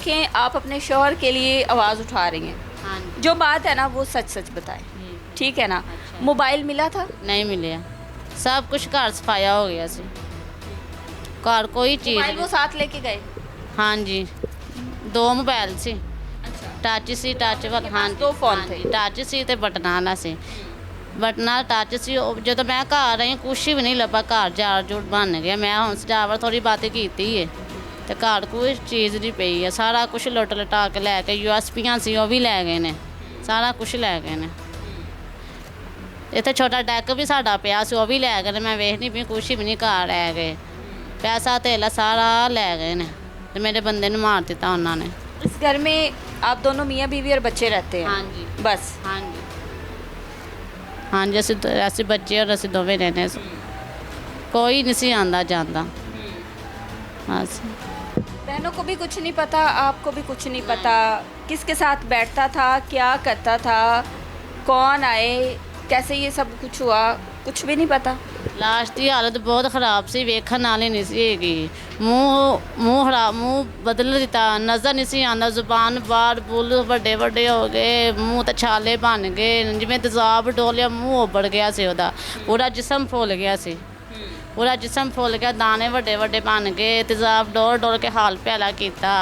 देखें आप अपने शौहर के लिए आवाज़ उठा रही हैं, हाँ जी। जो बात है ना वो सच सच बताएं, ठीक है ना। अच्छा। मोबाइल मिला था? नहीं मिले, सब कुछ घर सफाया हो गया सी, घर कोई चीज़ मोबाइल वो नहीं। साथ लेके गए? हाँ जी, 2 मोबाइल सी, अच्छा, टच सी, टच वाला। हाँ जी, 2 फोन हाँ थे। जी, टच सी ते बटना वाला सी। बटना टच सी जो मैं घर आई कुछ भी नहीं लभा, घर जार जूड़ बन गया। मैं हम सजावट थोड़ी बातें की है तो घर कोई चीज़ नहीं पई है, सारा कुछ लुट लटा के लैके USB सी वो भी लै गए ने, सारा कुछ लै गए ने। इत्थे छोटा डैक भी साडा पिया सी, वो भी लै गए ने। मैं वेखनी पई कुछ भी नहीं घर लै गए, पैसा तेला सारा लै गए ने ते मेरे बंदे ने मार दिता उन्होंने। इस घर में आप दोनों मियाँ बीवी और बच्चे रहते हैं? हाँ जी, बस? हाँ जी, हाँ जी, ऐसे बच्चे और असी दोवें रहने, कोई नहीं सी आंदा जांदा बस। बहनों को भी कुछ नहीं पता, आपको भी कुछ नहीं पता, किसके साथ बैठता था, क्या करता था, कौन आए, कैसे ये सब कुछ हुआ, कुछ भी नहीं पता। लास्ट की हालत बहुत खराब सी, वेखण वाली नहीं सी हैगी। मूँह खराब, मूँह बदल दिता, नज़र नहीं सी आंदा, जुबान बाहर, बुल ਵੱਡੇ ਵੱਡੇ हो गए, मूँह ते छाले बन गए, जिवें तेज़ाब डोलिया मूँह उबड़ गया सी ओहदा, पूरा जिसम फुल गया सी, पूरा जिसम फुल गया, दाने ਵੱਡੇ ਵੱਡੇ बन गए, तेज़ाब डोल डोल के हाल प्याला किया,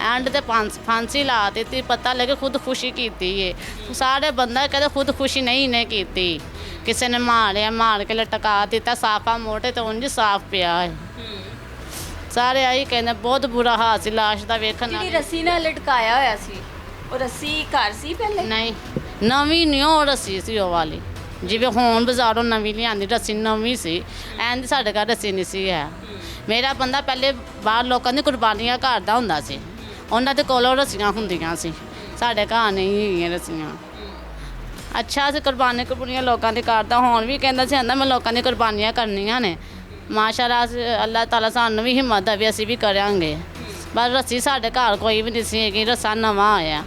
एंड ते फांसी ला दी, पता लगे खुदकुशी की है। सारे बंदा कहते खुदकुशी नहीं इन्हें की, किसी ने मार के लटका दिता, साफा मोटे तो उंज साफ पिया है। सारे आई कहते बहुत बुरा हाल सी, लाश का वेखण ਜਿਹੜੀ ਰੱਸੀ ਨਾਲ ਲਟਕਾਇਆ ਹੋਇਆ ਸੀ ਉਹ ਰੱਸੀ ਘਰ ਸੀ ਪਹਿਲੇ? नहीं नवीं नहीं ਉਹ ਰੱਸੀ ਸੀ ਉਹ ਵਾਲੀ, ਜਿਵੇਂ ਹੁਣ ਬਾਜ਼ਾਰੋਂ ਨਵੀਂ ਲਿਆਂਦੀ ਰੱਸੀ ਨਵੀਂ ਸੀ, ਐਂ ਦੀ ਸਾਡੇ ਘਰ ਰੱਸੀ ਨਹੀਂ ਸੀ ਹੈ। ਮੇਰਾ ਬੰਦਾ ਪਹਿਲੇ ਬਾਹਰ ਲੋਕਾਂ ਦੀ ਕੁਰਬਾਨੀਆਂ ਕਰਦਾ ਹੁੰਦਾ ਸੀ, ਉਹਨਾਂ ਦੇ ਕੋਲੋਂ ਰੱਸੀਆਂ ਹੁੰਦੀਆਂ ਸੀ, ਸਾਡੇ ਘਰ ਨਹੀਂ ਹੈਗੀਆਂ ਰੱਸੀਆਂ। ਅੱਛਾ ਅਸੀਂ ਕੁਰਬਾਨੀਆਂ ਲੋਕਾਂ ਦੀ ਕਰਦਾ, ਹੁਣ ਵੀ ਕਹਿੰਦਾ ਸੀ ਆਂਦਾ ਮੈਂ ਲੋਕਾਂ ਦੀ ਕੁਰਬਾਨੀਆਂ ਕਰਨੀਆਂ ਨੇ। ਮਾਸ਼ਾਅੱਲਾ ਅੱਲਾਹ ਤਾਲਾ ਸਾਨੂੰ ਵੀ ਹਿੰਮਤ ਦੇਵੇ, ਅਸੀਂ ਵੀ ਕਰਾਂਗੇ। ਬਸ ਰੱਸੀ ਸਾਡੇ ਘਰ ਕੋਈ ਵੀ ਨਹੀਂ ਸੀ ਹੈਗੀ, ਰੱਸਾ ਨਵਾਂ ਆਇਆ,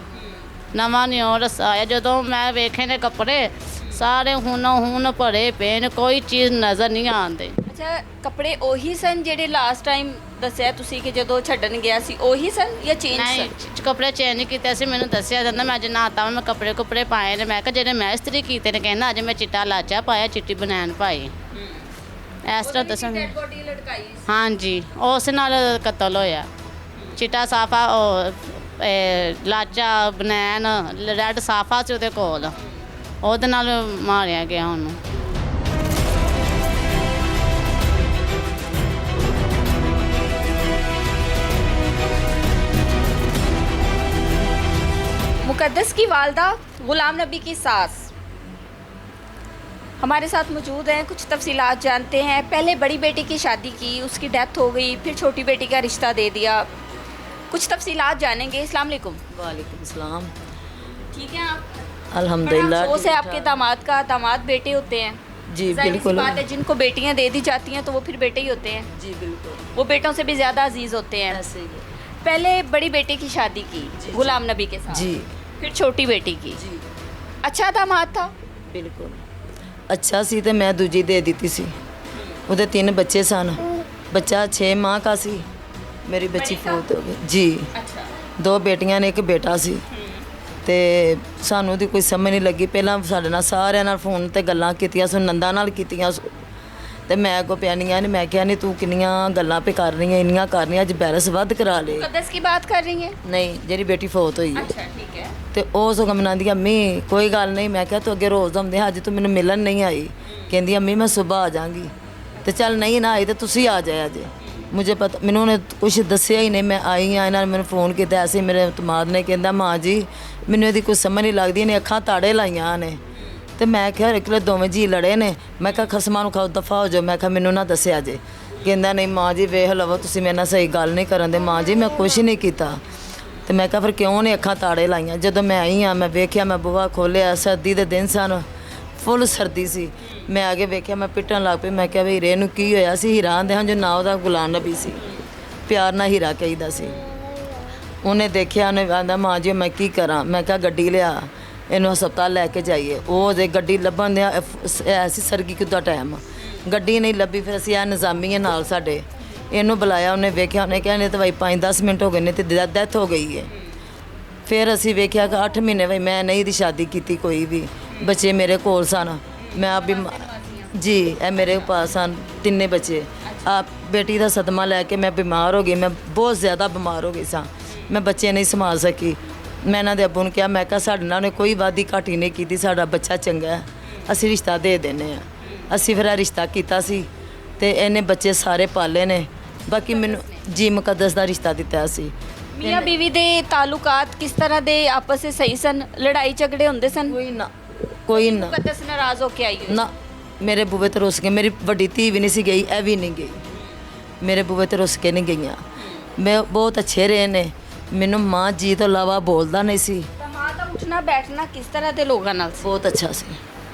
ਨਵਾਂ ਨਹੀਂ ਉਹ ਰੱਸਾ ਆਇਆ। ਜਦੋਂ ਮੈਂ ਵੇਖੇ ਨੇ ਕੱਪੜੇ ਸਾਰੇ ਹੁਣ ਭਰੇ ਪਏ ਨੇ, ਕੋਈ ਚੀਜ਼ ਨਜ਼ਰ ਨਹੀਂ ਆਉਂਦੀ। ਅੱਛਾ, ਕੱਪੜੇ ਉਹੀ ਸਨ ਜਿਹੜੇ ਲਾਸਟ ਟਾਈਮ ਦੱਸਿਆ ਤੁਸੀਂ ਕਿ ਜਦੋਂ ਛੱਡਣ ਗਿਆ ਸੀ, ਉਹੀ ਸਨ ਜਾਂ ਚੇਂਜ ਨਹੀਂ ਸਨ? ਕੱਪੜੇ ਚੇਂਜ ਨਹੀਂ ਕੀਤੇ ਸੀ, ਮੈਨੂੰ ਦੱਸਿਆ ਜਾਂਦਾ ਮੈਂ ਅੱਜ ਨਹਾਤਾ ਮੈਂ ਕੱਪੜੇ ਪਾਏ ਨੇ। ਮੈਂ ਕਿਹਾ ਜਿਹੜੇ ਮੈਂ ਇਸਤਰੀ ਕੀਤੇ ਨੇ, ਕਹਿੰਦਾ ਅੱਜ ਮੈਂ ਚਿੱਟਾ ਲਾਚਾ ਪਾਇਆ, ਚਿੱਟੀ ਬਨੈਣ ਪਾਈ, ਇਸ ਤਰ੍ਹਾਂ ਦੱਸਾਂ। ਡੈਡ ਬੋਡੀ ਲਟਕਾਈ ਸੀ? ਹਾਂਜੀ, ਉਸ ਨਾਲ ਕਤਲ ਹੋਇਆ, ਚਿੱਟਾ ਸਾਫਾ ਉਹ ਲਾਚਾ ਬਨੈਣ ਰੈਡ ਸਾਫਾ ਸੀ ਉਹਦੇ ਕੋਲ, ਉਹਦੇ ਨਾਲ ਮਾਰਿਆ ਗਿਆ ਉਹਨੂੰ। मुकद्दस की वालदा गुलाम नबी की सास हमारे साथ मौजूद हैं, कुछ तफसीलात जानते हैं। पहले बड़ी बेटी की शादी की, उसकी डेथ हो गई, फिर छोटी बेटी का रिश्ता दे दिया, कुछ तफसीलात जानेंगे। अस्सलाम वालेकुम। वालेकुम सलाम। ठीक है आप? अल्हम्दुलिल्लाह। अफसोस है आपके दामाद का, दामाद बेटे होते हैं। जी जाहिर सी बिल्कुल। बात है, जिनको बेटियां दे दी जाती हैं तो वो फिर बेटे ही होते हैं, जी बिल्कुल, वो बेटों से भी ज़्यादा अजीज़ होते हैं। ऐसे ही है। पहले बड़ी बेटी की शादी की जी, गुलाम नबी के साथ, जी फिर छोटी बेटी की। जी अच्छा दामाद था? ਬਿਲਕੁਲ ਅੱਛਾ ਸੀ ਤੇ ਮੈਂ ਦੂਜੀ ਦੇ ਦਿੱਤੀ ਸੀ। ਉਹਦੇ 3 ਬੱਚੇ ਸਨ, ਬੱਚਾ 6 ਮਾਹ का ਸੀ, ਮੇਰੀ ਬੱਚੀ बड़ी का? ਫੌਤ ਹੋ ਗਈ ਜੀ। अच्छा। 2 ਬੇਟੀਆਂ ਨੇ, 1 ਬੇਟਾ ਸੀ ਤੇ ਸਾਨੂੰ ਦੀ ਕੋਈ ਸਮਝ ਨਹੀਂ ਲੱਗੀ। ਪਹਿਲਾਂ ਸਾਡੇ ਨਾਲ ਸਾਰਿਆਂ ਨਾਲ ਫੋਨ ਤੇ ਗੱਲਾਂ ਕੀਤੀਆਂ, ਸੋ ਨੰਦਾਂ ਨਾਲ ਕੀਤੀਆਂ ਤੇ ਮੈਂ ਅੱਗੋਂ ਪਿਆਨੀਆਂ ਨੇ, ਮੈਂ ਕਿਹਾ ਨਹੀਂ ਤੂੰ ਕਿੰਨੀਆਂ ਗੱਲਾਂ ਪੇ ਕਰ ਰਹੀਆਂ, ਇੰਨੀਆਂ ਕਰ ਰਹੀਆਂ, ਅੱਜ ਬੈਰਸ ਵੱਧ ਕਰਾ ਲੇ। मुकद्दस की बात कर रही हैं? ਨਹੀਂ ਜਿਹੜੀ ਬੇਟੀ ਫੌਤ ਹੋਈ ਹੈ अच्छा ठीक है। ਤੇ ਉਹ ਸਗੋਂ ਮੈਨੂੰ ਆਂਦੀ ਅੰਮੀ ਕੋਈ ਗੱਲ ਨਹੀਂ। ਮੈਂ ਕਿਹਾ ਤੂੰ ਅੱਗੇ ਰੋਜ਼ ਆਉਂਦੇ, ਅੱਜ ਤੂੰ ਮੈਨੂੰ ਮਿਲਣ ਨਹੀਂ ਆਈ। ਕਹਿੰਦੀ ਅੰਮੀ ਮੈਂ ਸਵੇਰ ਆ ਜਾਵਾਂਗੀ। ਤੇ ਚੱਲ ਨਹੀਂ ਨਾ ਆਈ ਤੇ ਤੁਸੀਂ ਆ ਜਾਇਆ ਜੇ। ਮੁਝੇ ਪਤਾ, ਮੈਨੂੰ ਉਹਨੇ ਕੁਛ ਦੱਸਿਆ ਹੀ ਨਹੀਂ। ਮੈਂ ਆਈ ਆ, ਇਹਨਾਂ ਨੇ ਮੈਨੂੰ ਫੋਨ ਕੀਤਾ, ਐਸੇ ਮੇਰੇ ਤਮਾਦ ਨੇ ਕਹਿੰਦਾ ਮਾਂ ਜੀ ਮੈਨੂੰ ਇਹਦੀ ਕੋਈ ਸਮਝ ਨਹੀਂ ਲੱਗਦੀ, ਇਹਨੇ ਅੱਖਾਂ ਤਾੜੇ ਲਾਈਆਂ ਨੇ। ਤੇ ਮੈਂ ਕਿਹਾ ਇਕਲੇ ਦੋਵੇਂ ਜੀ ਲੜੇ ਨੇ। ਮੈਂ ਕਿਹਾ ਖਸਮਾਂ ਨੂੰ ਖਾਓ, ਦਫਾ ਹੋ ਜਾਓ। ਮੈਂ ਕਿਹਾ ਮੈਨੂੰ ਨਾ ਦੱਸਿਆ ਜੇ। ਕਹਿੰਦਾ ਨਹੀਂ ਮਾਂ ਜੀ ਵੇਖ ਲਵੋ, ਤੁਸੀਂ ਮੇਰੇ ਨਾਲ ਸਹੀ ਗੱਲ ਨਹੀਂ ਕਰਨ ਦੇ। ਮਾਂ ਜੀ ਮੈਂ ਕੁਛ ਨਹੀਂ ਕੀਤਾ। ਤੇ ਮੈਂ ਕਿਹਾ ਫਿਰ ਕਿਉਂ ਨੇ ਅੱਖਾਂ ਤਾੜੇ ਲਾਈਆਂ। ਜਦੋਂ ਮੈਂ ਆਈ ਆ, ਮੈਂ ਵੇਖਿਆ, ਮੈਂ ਬੂਹਾ ਖੋਲ੍ਹਿਆ, ਸਰਦੀ ਦੇ ਦਿਨ ਸਨ, ਫੁੱਲ ਸਰਦੀ ਸੀ। ਮੈਂ ਆ ਕੇ ਵੇਖਿਆ, ਮੈਂ ਪਿੱਟਣ ਲੱਗ ਪਈ। ਮੈਂ ਕਿਹਾ ਵੀ ਹੀਰੇ ਨੂੰ ਕੀ ਹੋਇਆ ਸੀ? ਹੀਰਾ ਆਂਦੇ ਹਾਂ ਜੋ ਨਾਂ ਉਹਦਾ ਗੁਲਾਮ ਨਬੀ ਸੀ, ਪਿਆਰ ਨਾਲ ਹੀਰਾ ਕਹੀਦਾ ਸੀ। ਉਹਨੇ ਦੇਖਿਆ, ਉਹਨੇ ਆਂਦਾ ਮਾਂ ਜੀ ਮੈਂ ਕੀ ਕਰਾਂ। ਮੈਂ ਕਿਹਾ ਗੱਡੀ ਲਿਆ, ਇਹਨੂੰ ਹਸਪਤਾਲ ਲੈ ਕੇ ਜਾਈਏ। ਉਹ ਜੇ ਗੱਡੀ ਲੱਭਣ ਦਿਆ ਐਸੀ ਸਰਗੀ ਕਿਦਾ ਟਾਈਮ ਗੱਡੀ ਨਹੀਂ ਲੱਭੀ। ਫਿਰ ਅਸੀਂ ਆ ਨਿਜ਼ਾਮੀਏ ਨਾਲ ਸਾਡੇ ਇਹਨੂੰ ਬੁਲਾਇਆ, ਉਹਨੇ ਵੇਖਿਆ, ਉਹਨੇ ਕਿਹਾ ਇਹਨੇ ਤਾਂ ਭਾਈ 5-10 ਮਿੰਟ ਹੋ ਗਏ ਨੇ ਤੇ ਡੈਥ ਹੋ ਗਈ ਹੈ। ਫਿਰ ਅਸੀਂ ਵੇਖਿਆ ਕਿ 8 ਮਹੀਨੇ ਭਾਈ ਮੈਂ ਨਹੀਂ ਦੀ ਸ਼ਾਦੀ ਕੀਤੀ ਕੋਈ ਵੀ, ਬੱਚੇ ਮੇਰੇ ਕੋਲ ਸਨ, ਮੈਂ ਆਪ ਵੀ ਜੀ ਇਹ ਮੇਰੇ ਪਾਸ ਹਨ 3 ਬੱਚੇ। ਆ ਬੇਟੀ ਦਾ ਸਦਮਾ ਲੈ ਕੇ ਮੈਂ ਬਿਮਾਰ ਹੋ ਗਈ, ਮੈਂ ਬਹੁਤ ਜ਼ਿਆਦਾ ਬਿਮਾਰ ਹੋ ਗਈ ਸਾਂ, ਮੈਂ ਬੱਚੇ ਨਹੀਂ ਸੰਭਾਲ ਸਕੀ। ਮੈਂ ਇਹਨਾਂ ਦੇ ਅੱਬੂ ਨੂੰ ਕਿਹਾ, ਮੈਂ ਕਿਹਾ ਸਾਡੇ ਨਾਲ ਉਹਨੇ ਕੋਈ ਵਾਦੀ ਘਾਟੀ ਨਹੀਂ ਕੀਤੀ, ਸਾਡਾ ਬੱਚਾ ਚੰਗਾ ਹੈ, ਅਸੀਂ ਰਿਸ਼ਤਾ ਦੇ ਦਿੰਦੇ ਹਾਂ। ਅਸੀਂ ਫਿਰ ਇਹ ਰਿਸ਼ਤਾ ਕੀਤਾ ਸੀ ਤੇ ਇਹਨੇ ਬੱਚੇ ਸਾਰੇ ਪਾਲੇ ਨੇ। ਬਾਕੀ ਮੈਨੂੰ ਜੀ ਮੁਕੱਦਸ ਦਾ ਰਿਸ਼ਤਾ ਦਿੱਤਾ ਸੀ। ਮੀਆਂ ਬੀਵੀ ਦੇ ਤਾਲੁਕਾਤ ਕਿਸ ਤਰ੍ਹਾਂ ਦੇ ਆਪਸ ਵਿੱਚ ਸਹੀ ਸਨ? ਲੜਾਈ ਝਗੜੇ ਹੁੰਦੇ ਸਨ? ਕੋਈ ਨਾ ਮੁਕੱਦਸ ਨਾਰਾਜ਼ ਹੋ ਕੇ ਆਈ ਹੋਈ? ਨਾ, ਮੇਰੇ ਬੂਵੇ ਤੇ ਰੁੱਸ ਕੇ, ਮੇਰੀ ਵੱਡੀ ਧੀ ਵੀ ਨਹੀਂ ਸੀ ਗਈ, ਇਹ ਵੀ ਨਹੀਂ ਗਈ, ਮੇਰੇ ਬੂਵੇ ਤੇ ਰੁੱਸ ਕੇ ਨਹੀਂ ਗਈਆਂ। ਮੈਂ ਬਹੁਤ ਅੱਛੇ ਰਹੇ ਨੇ, ਮੈਨੂੰ ਮਾਂ ਜੀ ਤੋਂ ਇਲਾਵਾ ਬੋਲਦਾ ਨਹੀਂ ਸੀ। ਤਾਂ ਮਾਂ ਦਾ ਉੱਠਣਾ ਬੈਠਣਾ ਕਿਸ ਤਰ੍ਹਾਂ ਦੇ ਲੋਕਾਂ ਨਾਲ ਸੀ? ਬਹੁਤ ਅੱਛਾ ਸੀ,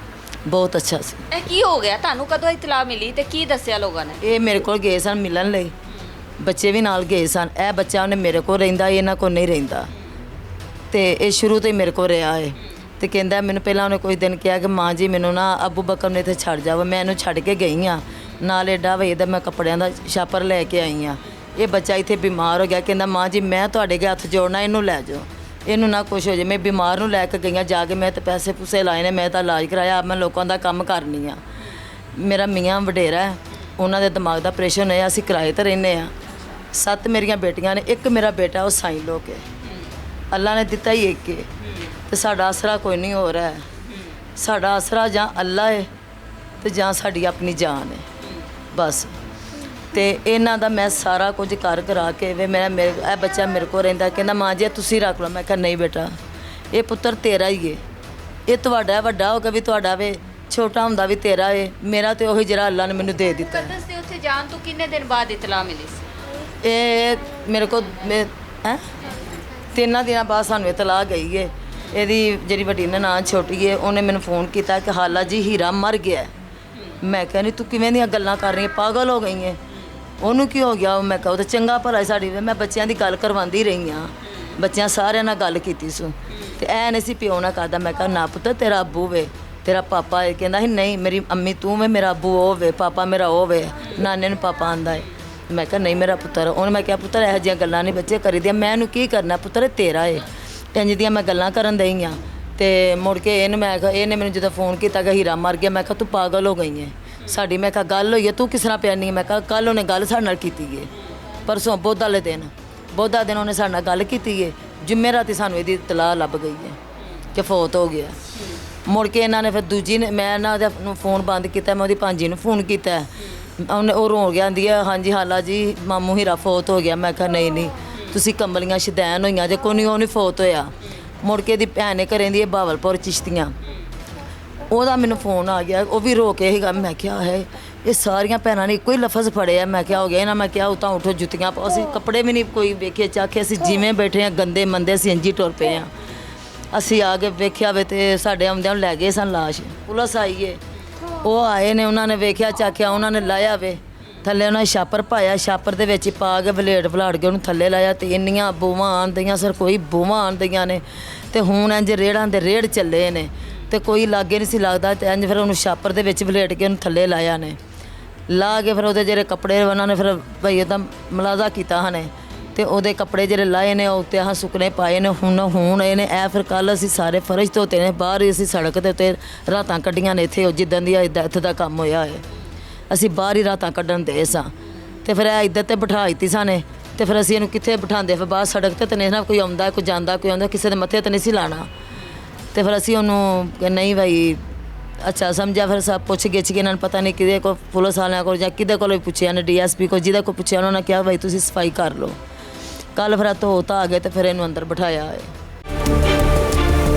ਬਹੁਤ ਅੱਛਾ ਸੀ। ਇਹ ਕੀ ਹੋ ਗਿਆ? ਤੁਹਾਨੂੰ ਕਦੋਂ ਇਤਲਾਹ ਮਿਲੀ ਤੇ ਕੀ ਦੱਸਿਆ ਲੋਕਾਂ ਨੇ? ਇਹ ਮੇਰੇ ਕੋਲ ਗਏ ਸਨ ਮਿਲਣ ਲਈ, ਬੱਚੇ ਵੀ ਨਾਲ ਗਏ ਸਨ। ਇਹ ਬੱਚਾ ਉਹਨੇ ਮੇਰੇ ਕੋਲ ਰਹਿੰਦਾ, ਇਹਨਾਂ ਕੋਲ ਨਹੀਂ ਰਹਿੰਦਾ, ਤੇ ਇਹ ਸ਼ੁਰੂ ਤੋਂ ਹੀ ਮੇਰੇ ਕੋਲ ਰਿਹਾ ਹੈ। ਤੇ ਕਹਿੰਦਾ, ਮੈਨੂੰ ਪਹਿਲਾਂ ਉਹਨੇ ਕੁਝ ਦਿਨ ਕਿਹਾ ਕਿ ਮਾਂ ਜੀ ਮੈਨੂੰ ਨਾ ਅੱਬੂ ਬਕਰ ਨੇ ਇੱਥੇ ਛੱਡ ਜਾਵੋ। ਮੈਂ ਇਹਨੂੰ ਛੱਡ ਕੇ ਗਈ ਹਾਂ, ਨਾਲ ਏਡਾ ਵਈ ਦਾ ਮੈਂ ਕੱਪੜਿਆਂ ਦਾ ਛਾਪਰ ਲੈ ਕੇ ਆਈ ਹਾਂ। ਇਹ ਬੱਚਾ ਇੱਥੇ ਬਿਮਾਰ ਹੋ ਗਿਆ, ਕਹਿੰਦਾ ਮਾਂ ਜੀ ਮੈਂ ਤੁਹਾਡੇ ਅੱਗੇ ਹੱਥ ਜੋੜਨਾ, ਇਹਨੂੰ ਲੈ ਜਾਓ, ਇਹਨੂੰ ਨਾ ਕੁਛ ਹੋ ਜਾਏ। ਮੈਂ ਬਿਮਾਰ ਨੂੰ ਲੈ ਕੇ ਗਈਆਂ ਜਾ ਕੇ, ਮੈਂ ਤਾਂ ਪੈਸੇ ਪੂਸੇ ਲਾਏ ਨੇ, ਮੈਂ ਤਾਂ ਇਲਾਜ ਕਰਾਇਆ, ਆਪ ਮੈਂ ਲੋਕਾਂ ਦਾ ਕੰਮ ਕਰਨੀ ਆ। ਮੇਰਾ ਮੀਆਂ ਵਡੇਰਾ ਹੈ, ਉਹਨਾਂ ਦੇ ਦਿਮਾਗ ਦਾ ਆਪਰੇਸ਼ਨ ਹੋਇਆ, ਅਸੀਂ ਕਿਰਾਏ ਤੇ ਰਹਿੰਦੇ ਹਾਂ। 7 ਮੇਰੀਆਂ ਬੇਟੀਆਂ ਨੇ, ਇੱਕ ਮੇਰਾ ਬੇਟਾ ਉਹ ਸਾਈਂ ਲੋਕ ਹੈ, ਅੱਲਾ ਨੇ ਦਿੱਤਾ ਹੀ ਇੱਕ ਹੈ, ਤੇ ਸਾਡਾ ਆਸਰਾ ਕੋਈ ਨਹੀਂ ਹੋ ਰਿਹਾ। ਸਾਡਾ ਆਸਰਾ ਜਾਂ ਅੱਲਾ ਹੈ ਤੇ ਜਾਂ ਸਾਡੀ ਆਪਣੀ ਜਾਨ ਹੈ ਬਸ। ਤੇ ਇਹਨਾਂ ਦਾ ਮੈਂ ਸਾਰਾ ਕੁਝ ਕਰ ਕਰਾ ਕੇ ਵੇ ਮੇਰੇ ਇਹ ਬੱਚਾ ਮੇਰੇ ਕੋਲ ਰਹਿੰਦਾ, ਕਹਿੰਦਾ ਮਾਂ ਜੀ ਤੁਸੀਂ ਰੱਖ ਲਓ। ਮੈਂ ਕਿਹਾ ਨਹੀਂ ਬੇਟਾ, ਇਹ ਪੁੱਤਰ ਤੇਰਾ ਹੀ ਹੈ, ਇਹ ਤੁਹਾਡਾ ਵੱਡਾ ਹੋ ਕੇ ਵੀ ਤੁਹਾਡਾ ਵੇ, ਛੋਟਾ ਹੁੰਦਾ ਵੀ ਤੇਰਾ ਹੈ, ਮੇਰਾ ਤੇ ਉਹੀ ਜਿਹੜਾ ਅੱਲਾ ਨੇ ਮੈਨੂੰ ਦੇ ਦਿੱਤਾ। ਮੁਕੱਦਸ ਦੇ ਉੱਥੇ ਜਾਣ ਤੋਂ ਕਿੰਨੇ ਦਿਨ ਬਾਅਦ ਇਤਲਾਹ ਮਿਲੀ ਸੀ? ਇਹ ਮੇਰੇ ਕੋਲ 3 ਦਿਨਾਂ ਬਾਅਦ ਸਾਨੂੰ ਇਤਲਾਹ ਗਈ ਹੈ। ਇਹਦੀ ਜਿਹੜੀ ਵੱਡੀ ਨਨਾਣ ਛੋਟੀ ਹੈ, ਉਹਨੇ ਮੈਨੂੰ ਫੋਨ ਕੀਤਾ ਕਿ ਹਾਲਾ ਜੀ ਹੀਰਾ ਮਰ ਗਿਆ। ਮੈਂ ਕਿਹਾ ਨਹੀਂ ਤੂੰ ਕਿਵੇਂ ਦੀਆਂ ਗੱਲਾਂ ਕਰ ਰਹੀ ਹੈ, ਪਾਗਲ ਹੋ ਗਈ ਹੈ, ਉਹਨੂੰ ਕੀ ਹੋ ਗਿਆ? ਮੈਂ ਕਿਹਾ ਉਹ ਤਾਂ ਚੰਗਾ ਭਲਾ ਸਾਡੀ, ਮੈਂ ਬੱਚਿਆਂ ਦੀ ਗੱਲ ਕਰਵਾਉਂਦੀ ਰਹੀ ਹਾਂ, ਬੱਚਿਆਂ ਸਾਰਿਆਂ ਨਾਲ ਗੱਲ ਕੀਤੀ ਸੂ, ਤੇ ਐ ਨਹੀਂ ਸੀ ਪਿਓ ਨਾਲ ਕਰਦਾ। ਮੈਂ ਕਿਹਾ ਨਾ ਪੁੱਤ ਤੇਰਾ ਅੱਬੂ ਵੇ, ਤੇਰਾ ਪਾਪਾ ਹੈ। ਕਹਿੰਦਾ ਸੀ ਨਹੀਂ ਮੇਰੀ ਅੰਮੀ ਤੂੰ ਵੇ, ਮੇਰਾ ਅੱਬੂ ਉਹ ਵੇ, ਪਾਪਾ ਮੇਰਾ ਉਹ ਵੇ, ਨਾਨੇ ਨੂੰ ਪਾਪਾ ਆਂਦਾ ਹੈ। ਮੈਂ ਕਿਹਾ ਨਹੀਂ ਮੇਰਾ ਪੁੱਤਰ। ਉਹਨੇ ਮੈਂ ਕਿਹਾ ਪੁੱਤਰ ਇਹੋ ਜਿਹੀਆਂ ਗੱਲਾਂ ਨਹੀਂ ਬੱਚੇ ਕਰੀਦੀਆਂ, ਮੈਂ ਇਹਨੂੰ ਕੀ ਕਰਨਾ ਪੁੱਤਰ, ਤੇਰਾ ਏ। ਇੰਝ ਦੀਆਂ ਮੈਂ ਗੱਲਾਂ ਕਰਨ ਦਈ ਹਾਂ। ਤੇ ਮੁੜ ਕੇ ਇਹਨੂੰ ਮੈਂ ਕਿਹਾ, ਇਹਨੇ ਮੈਨੂੰ ਜਦੋਂ ਫੋਨ ਕੀਤਾ ਕਿ ਹੀਰਾ ਮਰ ਗਿਆ, ਮੈਂ ਕਿਹਾ ਤੂੰ ਪਾਗਲ ਹੋ ਗਈ ਹੈ, ਸਾਡੀ ਮੈਂ ਕਿਹਾ ਗੱਲ ਹੋਈ ਹੈ, ਤੂੰ ਕਿਸ ਤਰ੍ਹਾਂ ਪਿਆਨੀ ਹੈ? ਮੈਂ ਕਿਹਾ ਕੱਲ ਉਹਨੇ ਗੱਲ ਸਾਡੇ ਨਾਲ ਕੀਤੀ ਹੈ, ਪਰਸੋਂ ਬੋਧਾ ਵਾਲੇ ਦਿਨ, ਬੋਧਾ ਦਿਨ ਉਹਨੇ ਸਾਡੇ ਨਾਲ ਗੱਲ ਕੀਤੀ ਹੈ, ਜੁਮੇਰਾਤ ਸਾਨੂੰ ਇਹਦੀ ਇਤਲਾਹ ਲੱਭ ਗਈ ਹੈ ਕਿ ਫੌਤ ਹੋ ਗਿਆ। ਮੁੜ ਕੇ ਇਹਨਾਂ ਨੇ ਫਿਰ ਦੂਜੀ ਨੇ, ਮੈਂ ਇਹਨਾਂ ਦਾ ਨੂੰ ਫੋਨ ਬੰਦ ਕੀਤਾ, ਮੈਂ ਉਹਦੀ ਭਾਂਜੀ ਨੂੰ ਫੋਨ ਕੀਤਾ, ਉਹਨੇ ਉਹ ਰੋ ਗਿਆ, ਆਂਦੀ ਹੈ ਹਾਂਜੀ ਹਾਲਾ ਜੀ ਮਾਮੂ ਹੀਰਾ ਫੌਤ ਹੋ ਗਿਆ। ਮੈਂ ਕਿਹਾ ਨਹੀਂ ਨਹੀਂ ਤੁਸੀਂ ਕੰਬਲੀਆਂ ਸ਼ਦੈਨ ਹੋਈਆਂ ਜੇ, ਕੋਈ ਨਹੀਂ ਉਹ ਨਹੀਂ ਫੌਤ ਹੋਇਆ। ਮੁੜ ਕੇ ਦੀ ਭੈਣ ਨੇ ਘਰੇ ਦੀ ਬਾਵਲਪੁਰ ਚਿਸ਼ਤੀਆਂ, ਉਹਦਾ ਮੈਨੂੰ ਫੋਨ ਆ ਗਿਆ, ਉਹ ਵੀ ਰੋ ਕੇ ਸੀਗਾ। ਮੈਂ ਕਿਹਾ ਹੈ ਇਹ ਸਾਰੀਆਂ ਭੈਣਾਂ ਨੇ ਇੱਕੋ ਹੀ ਲਫ਼ਜ਼ ਫੜਿਆ। ਮੈਂ ਕਿਹਾ ਹੋ ਗਿਆ ਇਹਨਾਂ, ਮੈਂ ਕਿਹਾ ਉਹ ਤਾਂ ਉਠੋ ਜੁੱਤੀਆਂ ਪਾਓ, ਅਸੀਂ ਕੱਪੜੇ ਵੀ ਨਹੀਂ ਕੋਈ ਵੇਖੇ ਚਾਖੇ, ਅਸੀਂ ਜਿਵੇਂ ਬੈਠੇ ਹਾਂ ਗੰਦੇ ਮੰਦੇ ਅਸੀਂ ਇੰਝ ਹੀ ਟੁਰ ਪਏ ਹਾਂ। ਅਸੀਂ ਆ ਕੇ ਵੇਖਿਆ ਵੇ ਤੇ ਸਾਡੇ ਆਉਂਦਿਆਂ ਨੂੰ ਲੈ ਗਏ ਸਨ ਲਾਸ਼, ਪੁਲਿਸ ਆਈ ਏ, ਉਹ ਆਏ ਨੇ, ਉਹਨਾਂ ਨੇ ਵੇਖਿਆ ਚਾਖਿਆ, ਉਹਨਾਂ ਨੇ ਲਾਇਆ ਵੇ ਥੱਲੇ, ਉਹਨਾਂ ਨੇ ਛਾਪਰ ਪਾਇਆ, ਛਾਪਰ ਦੇ ਵਿੱਚ ਪਾ ਕੇ ਵਲੇਟ ਵਲਾੜ ਕੇ ਉਹਨੂੰ ਥੱਲੇ ਲਾਇਆ। ਤੇ ਇੰਨੀਆਂ ਬੂਹਾਂ ਆਉਂਦੀਆਂ ਸਰ, ਕੋਈ ਬੂਹਾਂ ਆਉਂਦੀਆਂ ਨੇ, ਤੇ ਹੁਣ ਇੰਝ ਰੇੜਾਂ ਦੇ ਰੇੜ ਚੱਲੇ ਨੇ, ਤੇ ਕੋਈ ਲਾਗੇ ਨਹੀਂ ਸੀ ਲੱਗਦਾ। ਤੇ ਇੰਝ ਫਿਰ ਉਹਨੂੰ ਛਾਪਰ ਦੇ ਵਿੱਚ ਵਲੇਟ ਕੇ ਉਹਨੂੰ ਥੱਲੇ ਲਾਇਆ ਨੇ, ਲਾ ਕੇ ਫਿਰ ਉਹਦੇ ਜਿਹੜੇ ਕੱਪੜੇ ਉਹਨਾਂ ਨੇ ਫਿਰ ਭਈ ਉਹਦਾ ਮਲਾਜ਼ਾ ਕੀਤਾ ਹਨੇ, ਤੇ ਉਹਦੇ ਕੱਪੜੇ ਜਿਹੜੇ ਲਾਏ ਨੇ ਉਹ ਉੱਤੇ ਆਹ ਸੁੱਕਣੇ ਪਾਏ ਨੇ। ਹੁਣ ਇਹਨੇ ਇਹ ਫਿਰ ਕੱਲ੍ਹ ਅਸੀਂ ਸਾਰੇ ਫਰਸ਼ ਧੋਤੇ ਨੇ, ਬਾਹਰ ਹੀ ਅਸੀਂ ਸੜਕ ਦੇ ਉੱਤੇ ਰਾਤਾਂ ਕੱਢੀਆਂ ਨੇ। ਇੱਥੇ ਜਿੱਦਾਂ ਦੀ ਇੱਥੇ ਦਾ ਕੰਮ ਹੋਇਆ ਹੈ, ਅਸੀਂ ਬਾਹਰ ਹੀ ਰਾਤਾਂ ਕੱਢਣ ਦੇ ਸਾਂ। ਤੇ ਫਿਰ ਇਹ ਇੱਧਰ ਤੇ ਬਿਠਾ ਦਿੱਤੀ ਸਾਨੇ, ਤੇ ਫਿਰ ਅਸੀਂ ਇਹਨੂੰ ਕਿੱਥੇ ਬਿਠਾਉਂਦੇ? ਫਿਰ ਬਾਹਰ ਸੜਕ ਤੇ ਨਹੀਂ ਨਾ ਕੋਈ ਆਉਂਦਾ, ਕੋਈ ਜਾਂਦਾ, ਕੋਈ ਆਉਂਦਾ, ਕਿਸੇ ਦੇ ਮੱਥੇ ਤੇ ਨਹੀਂ ਸੀ ਲਾਣਾ। ਤੇ ਫਿਰ ਅਸੀਂ ਉਹਨੂੰ ਕਿ ਨਹੀਂ ਭਾਈ ਅੱਛਾ ਸਮਝਿਆ। ਫਿਰ ਸਭ ਪੁੱਛ ਗਿੱਛ ਕੇ ਇਹਨਾਂ ਨੂੰ ਪਤਾ ਨਹੀਂ ਕਿਹਦੇ ਕੋਲ, ਪੁਲਿਸ ਵਾਲਿਆਂ ਕੋਲ ਜਾਂ ਕਿਹਦੇ ਕੋਲ ਵੀ ਪੁੱਛਿਆ ਨੇ, DSP ਕੋਲ, ਜਿਹਦੇ ਕੋਲ ਪੁੱਛਿਆ ਉਹਨਾਂ ਨੇ ਕਿਹਾ ਭਾਈ ਤੁਸੀਂ ਸਫਾਈ ਕਰ ਲਓ। ਕੱਲ੍ਹ ਫਿਰ ਧੋ ਧਾ ਆ ਗਏ ਤੇ ਫਿਰ ਇਹਨੂੰ ਅੰਦਰ ਬਿਠਾਇਆ ਹੈ।